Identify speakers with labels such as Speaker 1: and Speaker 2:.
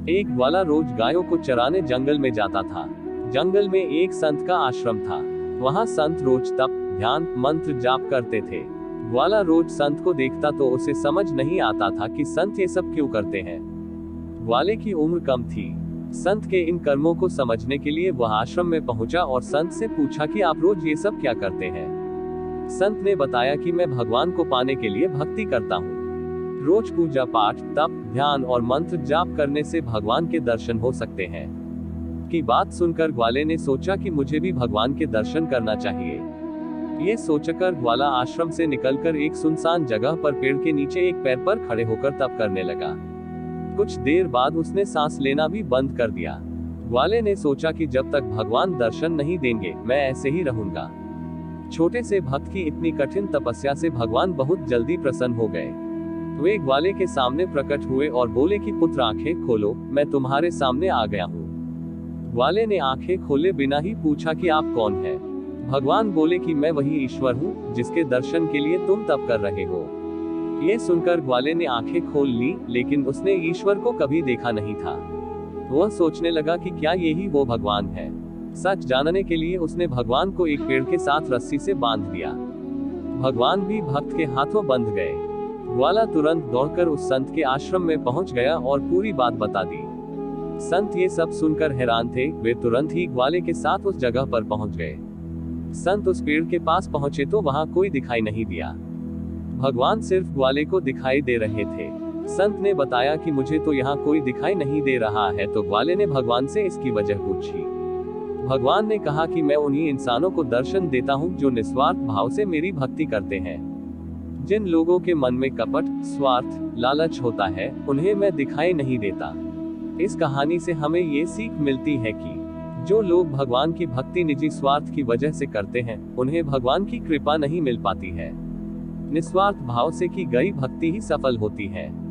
Speaker 1: एक ग्वाला रोज गायों को चराने जंगल में जाता था। जंगल में एक संत का आश्रम था। वहाँ संत रोज तप, ध्यान, मंत्र जाप करते थे। ग्वाला रोज संत को देखता तो उसे समझ नहीं आता था कि संत ये सब क्यों करते हैं। ग्वाले की उम्र कम थी। संत के इन कर्मों को समझने के लिए वह आश्रम में पहुंचा और संत से पूछा कि आप रोज ये सब क्या करते हैं। संत ने बताया कि मैं भगवान को पाने के लिए भक्ति करता हूँ। रोज पूजा पाठ, तप, ध्यान और मंत्र जाप करने से भगवान के दर्शन हो सकते हैं। की बात सुनकर ग्वाले ने सोचा कि मुझे भी भगवान के दर्शन करना चाहिए। ये सोचकर ग्वाला आश्रम से निकलकर एक सुनसान जगह पर पेड़ के नीचे एक पैर पर खड़े होकर तप करने लगा। कुछ देर बाद उसने सांस लेना भी बंद कर दिया। ग्वाले ने सोचा कि जब तक भगवान दर्शन नहीं देंगे मैं ऐसे ही रहूंगा। छोटे से भक्त की इतनी कठिन तपस्या से भगवान बहुत जल्दी प्रसन्न हो गए। वे ग्वाले के सामने प्रकट हुए और बोले कि पुत्र आंखें खोलो, मैं तुम्हारे सामने आ गया हूँ। ग्वाले ने आंखें खोले बिना ही पूछा कि आप कौन हैं। भगवान बोले कि मैं वही ईश्वर हूँ जिसके दर्शन के लिए तुम तप कर रहे हो। ये सुनकर ग्वाले ने आंखें खोल ली, लेकिन उसने ईश्वर को कभी देखा नहीं था। वह सोचने लगा कि क्या यही वो भगवान है। सच जानने के लिए उसने भगवान को एक पेड़ के साथ रस्सी से बांध दिया। भगवान भी भक्त के हाथों बंध गए। ग्वाला तुरंत दौड़कर उस संत के आश्रम में पहुंच गया और पूरी बात बता दी। संत ये सब सुनकर हैरान थे। वे तुरंत ही ग्वाले के साथ उस जगह पर पहुंच गए। संत उस पेड़ के पास पहुंचे तो वहां कोई दिखाई नहीं दिया। भगवान सिर्फ ग्वाले को दिखाई दे रहे थे। संत ने बताया कि मुझे तो यहाँ कोई दिखाई नहीं दे रहा है। तो ग्वाले ने भगवान से इसकी वजह पूछी। भगवान ने कहा कि मैं उन्हीं इंसानों को दर्शन देता हूँ जो निस्वार्थ भाव से मेरी भक्ति करते हैं। जिन लोगों के मन में कपट, स्वार्थ, लालच होता है, उन्हें मैं दिखाई नहीं देता। इस कहानी से हमें ये सीख मिलती है कि जो लोग भगवान की भक्ति निजी स्वार्थ की वजह से करते हैं, उन्हें भगवान की कृपा नहीं मिल पाती है। निस्वार्थ भाव से की गई भक्ति ही सफल होती है।